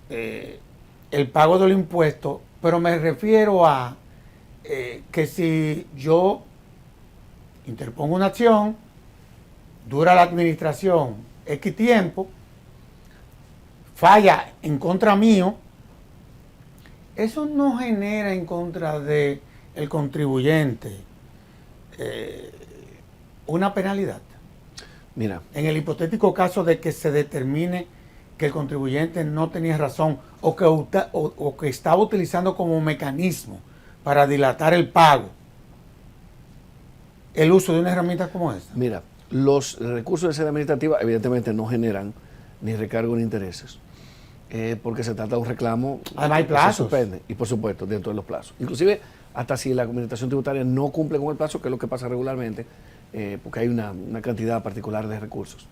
el pago del impuesto, pero me refiero a que si yo interpongo una acción, dura la administración X tiempo, falla en contra mío, eso no genera en contra de el contribuyente una penalidad. Mira, En el hipotético caso de que se determine que el contribuyente no tenía razón o que estaba utilizando como mecanismo para dilatar el pago el uso de una herramienta como esta. mira, los recursos de sede administrativa evidentemente no generan ni recargo ni intereses, porque se trata de un reclamo Además hay que se plazos. suspende, y por supuesto, dentro de los plazos. Inclusive, hasta si la administración tributaria no cumple con el plazo, que es lo que pasa regularmente, porque hay una cantidad particular de recursos.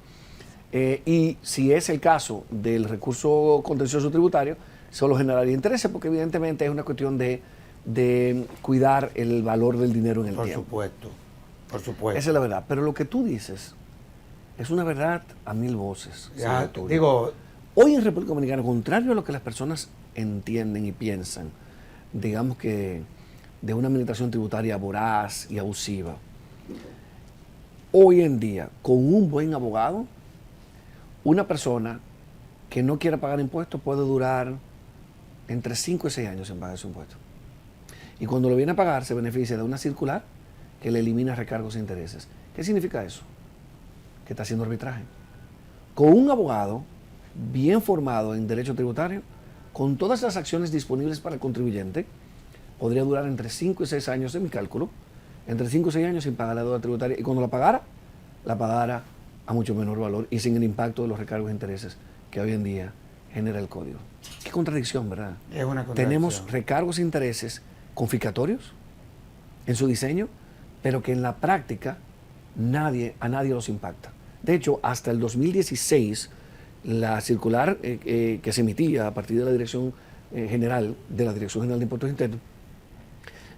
Y si es el caso del recurso contencioso tributario, solo generaría intereses, porque evidentemente es una cuestión de cuidar el valor del dinero en el Por tiempo. supuesto, por supuesto. Esa es la verdad. Pero lo que tú dices es una verdad a mil voces. Ya, señor Tulio. digo, Hoy en República Dominicana, contrario a lo que las personas entienden y piensan, digamos que de una administración tributaria voraz y abusiva, hoy en día, con un buen abogado, una persona que no quiera pagar impuestos puede durar entre 5 y 6 años sin pagar su impuesto. Y cuando lo viene a pagar, se beneficia de una circular que le elimina recargos e intereses. ¿Qué significa eso? Que está haciendo arbitraje. Con un abogado bien formado en derecho tributario, con todas las acciones disponibles para el contribuyente, podría durar entre 5 y 6 años, en mi cálculo, entre 5 y 6 años sin pagar la deuda tributaria. Y cuando la pagara a mucho menor valor y sin el impacto de los recargos e intereses que hoy en día genera el código. Qué contradicción, ¿verdad? es una contradicción. Tenemos recargos e intereses confiscatorios en su diseño, pero que en la práctica a nadie los impacta. De hecho, hasta el 2016, la circular que se emitía a partir de la Dirección General de Impuestos Internos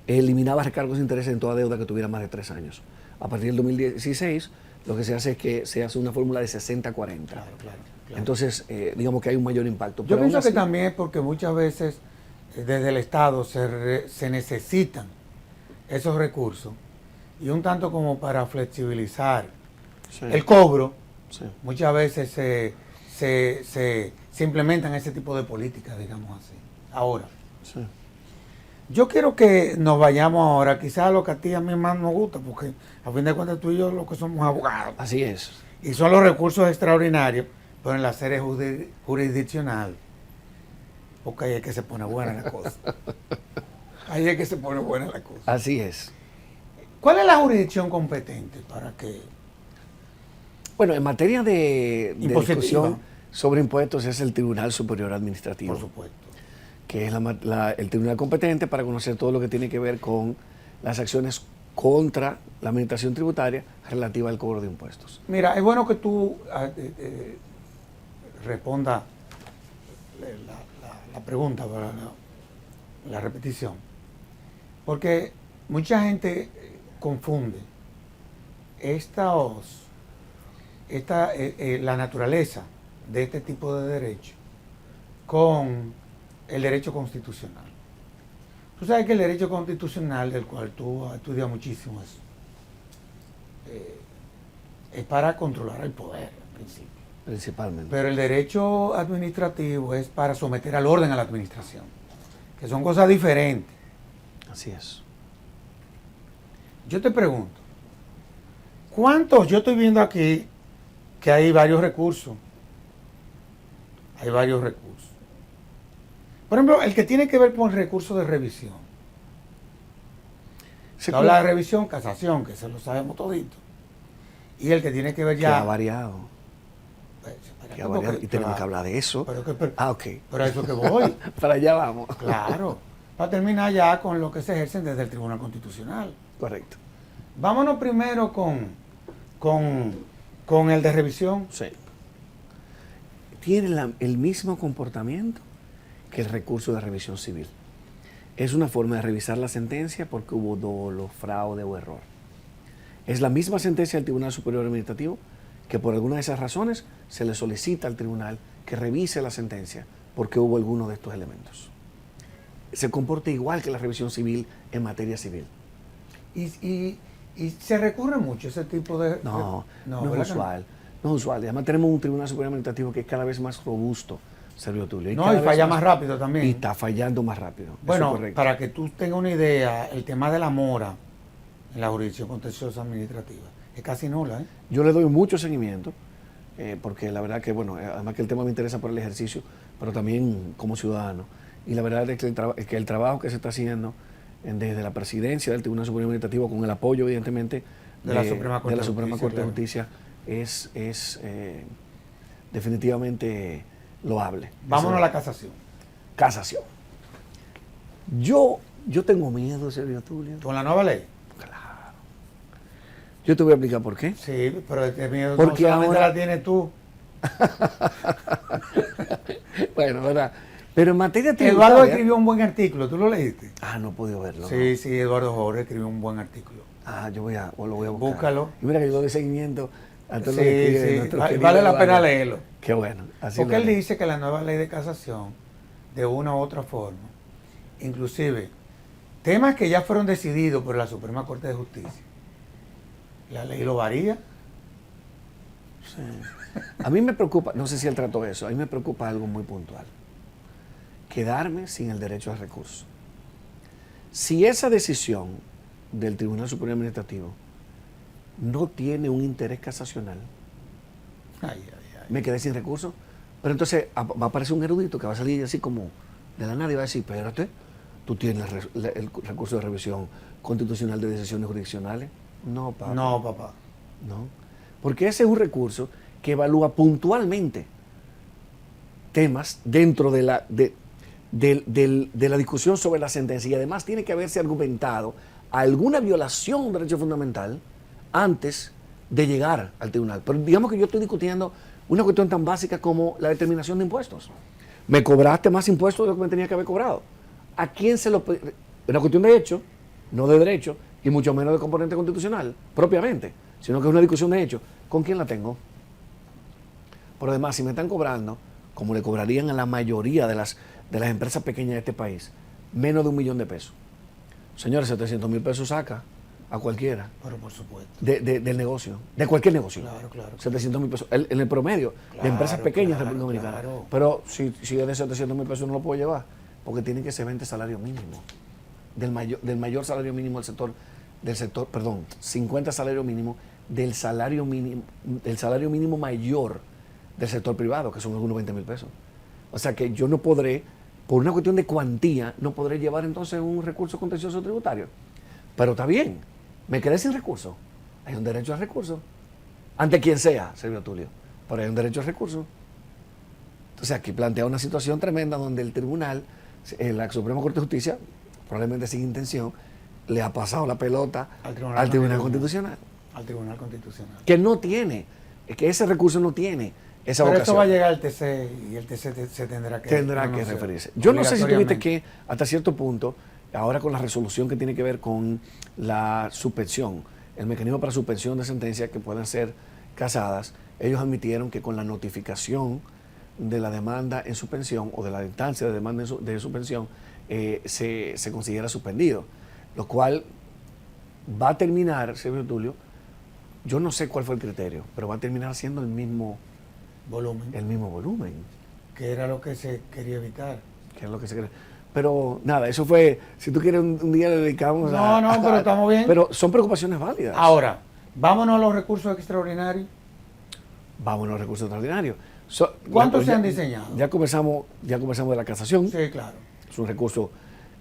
eliminaba recargos e intereses en toda deuda que tuviera más de 3 años. A partir del 2016, lo que se hace es que se hace una fórmula de 60-40. Claro. Entonces, digamos que hay un mayor impacto. Yo Pero pienso aún que así, también es porque muchas veces desde el Estado se necesitan esos recursos y un tanto como para flexibilizar sí, el cobro, sí. muchas veces se implementan ese tipo de políticas, digamos así. Ahora, Sí. yo quiero que nos vayamos ahora, quizás a lo que a mí más nos gusta, porque a fin de cuentas tú y yo lo que somos abogados. Así es. Y son los recursos extraordinarios, pero en la serie jurisdiccional. Porque ahí es que se pone buena la cosa. Ahí es que se pone buena la cosa. Así es. ¿Cuál es la jurisdicción competente para que? Bueno, en materia de Impositiva. discusión sobre impuestos es el Tribunal Superior Administrativo, Por supuesto. que es el tribunal competente para conocer todo lo que tiene que ver con las acciones contra la administración tributaria relativa al cobro de impuestos. Mira, es bueno que tú responda la pregunta, para la repetición. Porque mucha gente confunde la naturaleza de este tipo de derecho con el derecho constitucional. Tú sabes que el derecho constitucional, del cual tú has estudiado muchísimo, es para controlar el poder, en principio. Principalmente. Pero el derecho administrativo es para someter al orden a la administración, que son cosas diferentes. Así es. Yo te pregunto, ¿cuántos? Yo estoy viendo aquí que hay varios recursos. Hay varios recursos. Por ejemplo, el que tiene que ver con el recurso de revisión. Se habla de revisión, casación, que se lo sabemos todito. Y el que tiene que ver Que ya... ha variado. Pues, Que ha variado. Y tenemos que hablar de eso. Ok. Pero a eso que voy. Para allá vamos. Claro. Para terminar ya con lo que se ejercen desde el Tribunal Constitucional. Correcto. Vámonos primero con el de revisión. Sí. Tiene el mismo comportamiento que el recurso de revisión civil. Es una forma de revisar la sentencia porque hubo dolo, fraude o error. Es la misma sentencia del Tribunal Superior Administrativo que por alguna de esas razones se le solicita al tribunal que revise la sentencia porque hubo alguno de estos elementos. Se comporta igual que la revisión civil en materia civil. Y se recurre mucho ese tipo de... No es ¿verdad que usual. No es usual. Además tenemos un Tribunal Superior Administrativo que es cada vez más robusto Sergio Tulio. No, cada y vez falla más rápido también. Y está fallando más rápido. Eso es Bueno, correcto. para que tú tengas una idea, el tema de la mora en la jurisdicción contenciosa administrativa es casi nula, ¿eh? Yo le doy mucho seguimiento, porque la verdad que, bueno, además que el tema me interesa por el ejercicio, pero también como ciudadano. Y la verdad es que el trabajo que se está haciendo desde la presidencia del Tribunal Supremo Administrativo, con el apoyo, evidentemente, De la Suprema Corte de Suprema Justicia, Corte de claro. Justicia, es definitivamente loable. Vámonos a Esa la casación. casación. Yo tengo miedo, Sergio Tulio. Con la nueva ley. Claro. Yo te voy a explicar por qué. Sí, pero este miedo Porque no solamente ahora- la tienes tú. Bueno, ¿verdad? Pero en materia Eduardo tributaria... escribió un buen artículo, ¿tú lo leíste? Ah, no he podido verlo. Sí, sí, Eduardo Jorge escribió un buen artículo. Ah, lo voy a buscar. Búscalo. Y mira que yo doy seguimiento a todo Sí, lo que escribe sí, nuestro querido vale la Eduardo. pena leerlo. Qué bueno. Así Porque lo él haré. dice que la nueva ley de casación, de una u otra forma, inclusive temas que ya fueron decididos por la Suprema Corte de Justicia, la ley lo varía. Sí. A mí me preocupa, no sé si él trató eso, a mí me preocupa algo muy puntual. Quedarme sin el derecho al recurso. Si esa decisión del Tribunal Supremo Administrativo no tiene un interés casacional, Ay, ay, ay. me quedé sin recursos. Pero entonces va a aparecer un erudito que va a salir así como de la nada y va a decir, espérate, tú tienes el recurso de revisión constitucional de decisiones jurisdiccionales. No, papá. No, papá. No. Porque ese es un recurso que evalúa puntualmente temas dentro de la discusión sobre la sentencia, y además tiene que haberse argumentado alguna violación de un derecho fundamental antes de llegar al tribunal. Pero digamos que yo estoy discutiendo una cuestión tan básica como la determinación de impuestos. Me cobraste más impuestos de lo que me tenía que haber cobrado. ¿A quién se lo... Una cuestión de hecho, no de derecho, y mucho menos de componente constitucional, propiamente, sino que es una discusión de hecho. ¿Con quién la tengo? Por lo demás, si me están cobrando, como le cobrarían a la mayoría de las empresas pequeñas de este país, menos de $1.000.000. Señores, 700.000 pesos saca a cualquiera Pero por supuesto. del negocio, de cualquier negocio. Claro, claro. 700.000 pesos, en el promedio Claro, de empresas pequeñas de claro, República Dominicana. claro. Pero si es de 700.000 pesos no lo puedo llevar, porque tienen que ser 20 salarios mínimos. Del mayor salario mínimo del sector, perdón, 50 salarios mínimos del salario mínimo mayor del sector privado, que son algunos 20.000 pesos. O sea que yo no podré, por una cuestión de cuantía, no podré llevar entonces un recurso contencioso tributario. Pero está bien, me quedé sin recurso. Hay un derecho al recurso. Ante quien sea, Sergio Tulio, pero hay un derecho al recurso. Entonces aquí plantea una situación tremenda donde el tribunal, la Suprema Corte de Justicia, probablemente sin intención, le ha pasado la pelota al Tribunal Constitucional. Al Tribunal Constitucional. Que no tiene, que ese recurso no tiene esa Pero vocación. eso va a llegar al TC y el TC se tendrá que pronunciar referirse. Yo no sé si tuviste obligatoriamente. que, hasta cierto punto, ahora con la resolución que tiene que ver con la suspensión, el mecanismo para suspensión de sentencias que puedan ser casadas, ellos admitieron que con la notificación de la demanda en suspensión o de la instancia de demanda de suspensión se considera suspendido, lo cual va a terminar, Sergio Tulio, yo no sé cuál fue el criterio, pero va a terminar siendo el mismo volumen, Que era lo que se quería evitar. que es lo que se cree. Pero nada, eso fue, si tú quieres un día le dedicamos No, pero estamos bien. Pero son preocupaciones válidas. Ahora, vámonos a los recursos extraordinarios. Vamos a los recursos extraordinarios. ¿Cuántos se han diseñado? Ya conversamos de la casación. Sí, claro. Es un recurso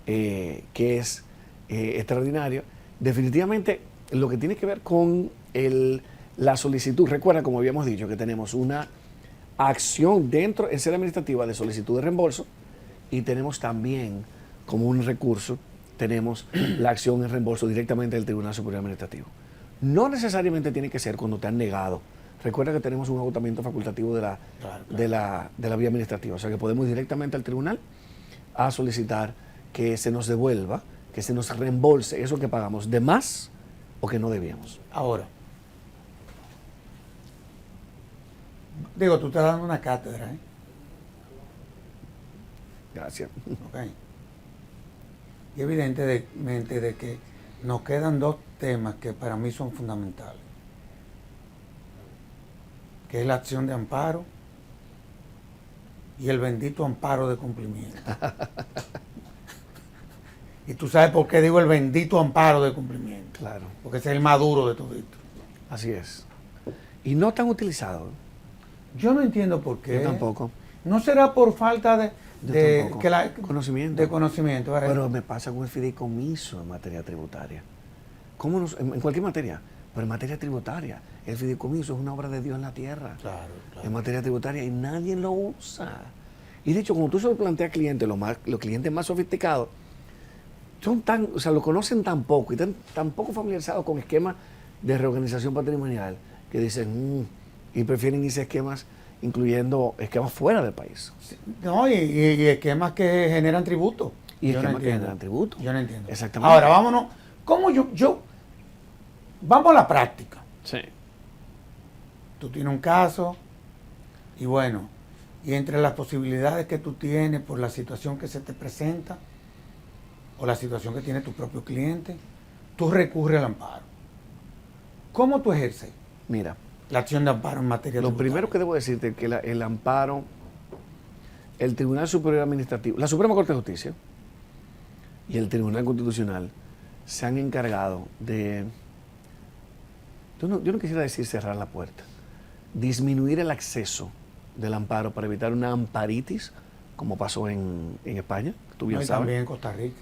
que es extraordinario. Definitivamente, lo que tiene que ver con la solicitud, recuerda, como habíamos dicho, que tenemos una acción dentro en sede administrativa de solicitud de reembolso y tenemos también como un recurso, tenemos la acción en reembolso directamente del Tribunal Superior Administrativo. No necesariamente tiene que ser cuando te han negado. Recuerda que tenemos un agotamiento facultativo de la vía administrativa, o sea que podemos ir directamente al tribunal a solicitar que se nos devuelva, que se nos reembolse eso que pagamos de más o que no debíamos. Ahora, digo, tú estás dando una cátedra, ¿eh? Gracias. Ok. Y evidentemente de que nos quedan dos temas que para mí son fundamentales, que es la acción de amparo y el bendito amparo de cumplimiento. Y tú sabes por qué digo el bendito amparo de cumplimiento. Claro. Porque ese es el más duro de todo esto. Así es. Y no tan utilizado. Yo no entiendo por qué. Yo tampoco. ¿No será por falta de conocimiento? De conocimiento. Pero me pasa con el fideicomiso en materia tributaria. En cualquier materia, pero en materia tributaria, el fideicomiso es una obra de Dios en la tierra. Claro. En materia tributaria y nadie lo usa. Y de hecho, como tú se lo planteas a clientes, los clientes más sofisticados, lo conocen tan poco y tan poco familiarizados con esquemas de reorganización patrimonial que dicen, y prefieren irse a esquemas incluyendo esquemas fuera del país. No, y esquemas que generan tributo. Y esquemas que generan tributo. Yo no entiendo. Exactamente. Ahora, vámonos. ¿Cómo vamos a la práctica? Sí. Tú tienes un caso y bueno, y entre las posibilidades que tú tienes por la situación que se te presenta o la situación que tiene tu propio cliente, tú recurres al amparo. ¿Cómo tú ejerces? Mira, la acción de amparo en materia lo tributaria? primero que debo decirte es que el amparo, el Tribunal Superior Administrativo, la Suprema Corte de Justicia y el Tribunal Constitucional se han encargado de, yo no quisiera decir cerrar la puerta, disminuir el acceso del amparo para evitar una amparitis, como pasó en España, tú bien No, y sabes. también en Costa Rica.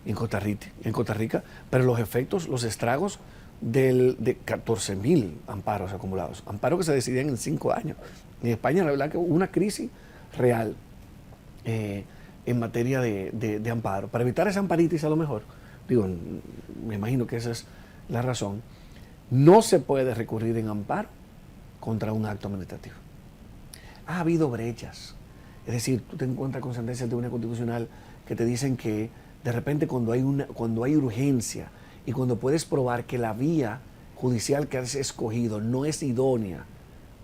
En Costa Rica, pero los efectos, los estragos de 14.000 amparos acumulados, amparos que se decidían en 5 años. En España, la verdad que hubo una crisis real en materia de amparo. Para evitar esa amparitis, a lo mejor, me imagino que esa es la razón, no se puede recurrir en amparo contra un acto administrativo. Ha habido brechas, es decir, tú te encuentras con sentencias del Tribunal Constitucional que te dicen que de repente cuando hay urgencia y cuando puedes probar que la vía judicial que has escogido no es idónea,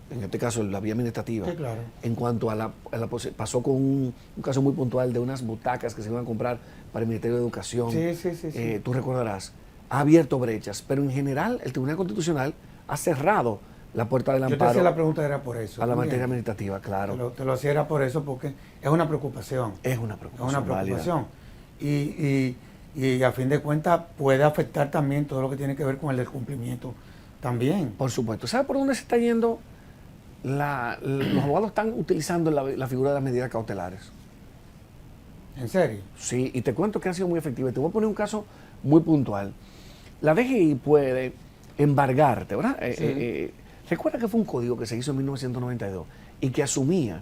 en este caso la vía administrativa, sí, claro. En cuanto pasó con un caso muy puntual de unas butacas que se iban a comprar para el Ministerio de Educación, sí. Tú recordarás, ha abierto brechas, pero en general el Tribunal Constitucional ha cerrado la puerta del amparo. Yo te hacía la pregunta era por eso. A la materia administrativa, claro. Te lo hacía era por eso, porque es una preocupación. Es una preocupación. Es una preocupación. Y a fin de cuentas puede afectar también todo lo que tiene que ver con el descumplimiento también. Por supuesto. ¿Sabe por dónde se está yendo? Los abogados están utilizando la figura de las medidas cautelares. ¿En serio? Sí, y te cuento que han sido muy efectivas. Te voy a poner un caso muy puntual. La DGI puede embargarte, ¿verdad? Sí. Recuerda que fue un código que se hizo en 1992 y que asumía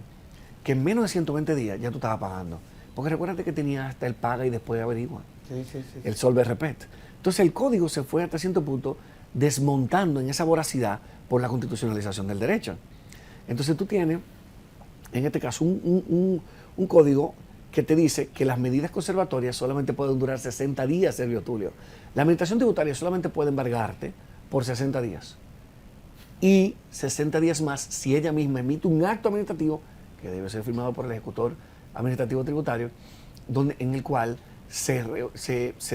que en menos de 120 días ya tú estabas pagando. Porque recuérdate que tenía hasta el paga y después averigua. Sí. El solve repete. Entonces el código se fue hasta cierto punto desmontando en esa voracidad por la constitucionalización del derecho. Entonces tú tienes, en este caso, un código que te dice que las medidas conservatorias solamente pueden durar 60 días, Servio Tulio. La administración tributaria solamente puede embargarte por 60 días. Y 60 días más si ella misma emite un acto administrativo que debe ser firmado por el ejecutor administrativo tributario, en el cual se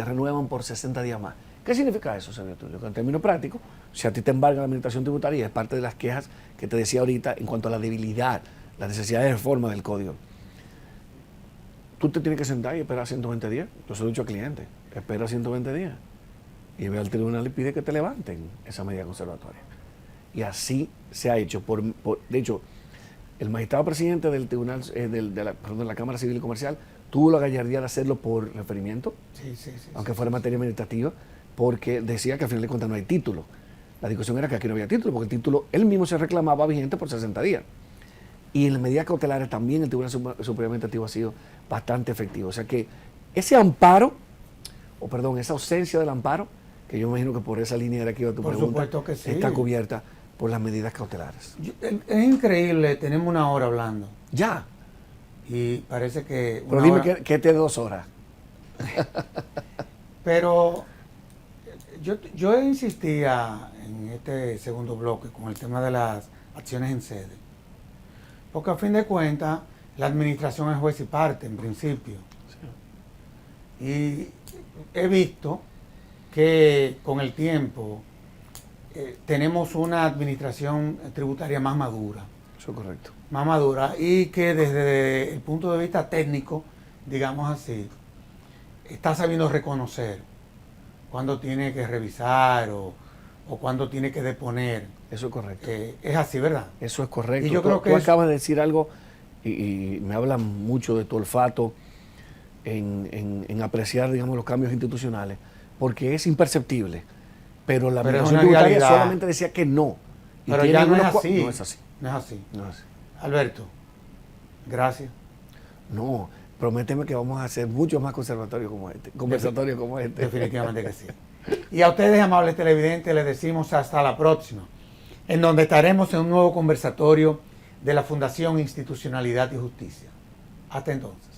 renuevan por 60 días más. ¿Qué significa eso, Servio Tulio? Que en términos prácticos, si a ti te embarga la administración tributaria, es parte de las quejas que te decía ahorita en cuanto a la debilidad, la necesidad de reforma del código. Tú te tienes que sentar y esperar 120 días. Yo se lo he dicho al cliente, espera 120 días. Y ve al tribunal y pide que te levanten esa medida conservatoria. Y así se ha hecho. De hecho, el magistrado presidente del tribunal, de la Cámara Civil y Comercial, tuvo la gallardía de hacerlo por referimiento, aunque fuera materia administrativa, porque decía que al final de cuentas no hay título. La discusión era que aquí no había título, porque el título él mismo se reclamaba vigente por 60 días. Y en las medidas cautelares también el Tribunal Superior Administrativo ha sido bastante efectivo. O sea que ese amparo, esa ausencia del amparo, que yo me imagino que por esa línea era que iba tu pregunta, que sí. Está cubierta por las medidas cautelares. Es increíble, tenemos una hora hablando. Ya. Y parece que... Pero dime que te 2 horas. Pero yo insistía en este segundo bloque con el tema de las acciones en sede. Porque a fin de cuentas, la administración es juez y parte, en principio. Sí. Y he visto que con el tiempo tenemos una administración tributaria más madura. Eso es correcto. más madura, y que desde el punto de vista técnico, digamos así, está sabiendo reconocer cuándo tiene que revisar o cuándo tiene que deponer. Eso es correcto. Es así, ¿verdad? Eso es correcto. Y yo creo que tú es- acabas de decir algo y me habla mucho de tu olfato en apreciar, digamos, los cambios institucionales, porque es imperceptible. Pero la Pero es administración una tributaria realidad. solamente decía que no. Y Pero tiene ya no es unos así. No es así. No es así. No es así. Alberto, gracias. No, prométeme que vamos a hacer muchos más conservatorios como este, conversatorios como este. Definitivamente que sí. Y a ustedes, amables televidentes, les decimos hasta la próxima, en donde estaremos en un nuevo conversatorio de la Fundación Institucionalidad y Justicia. Hasta entonces.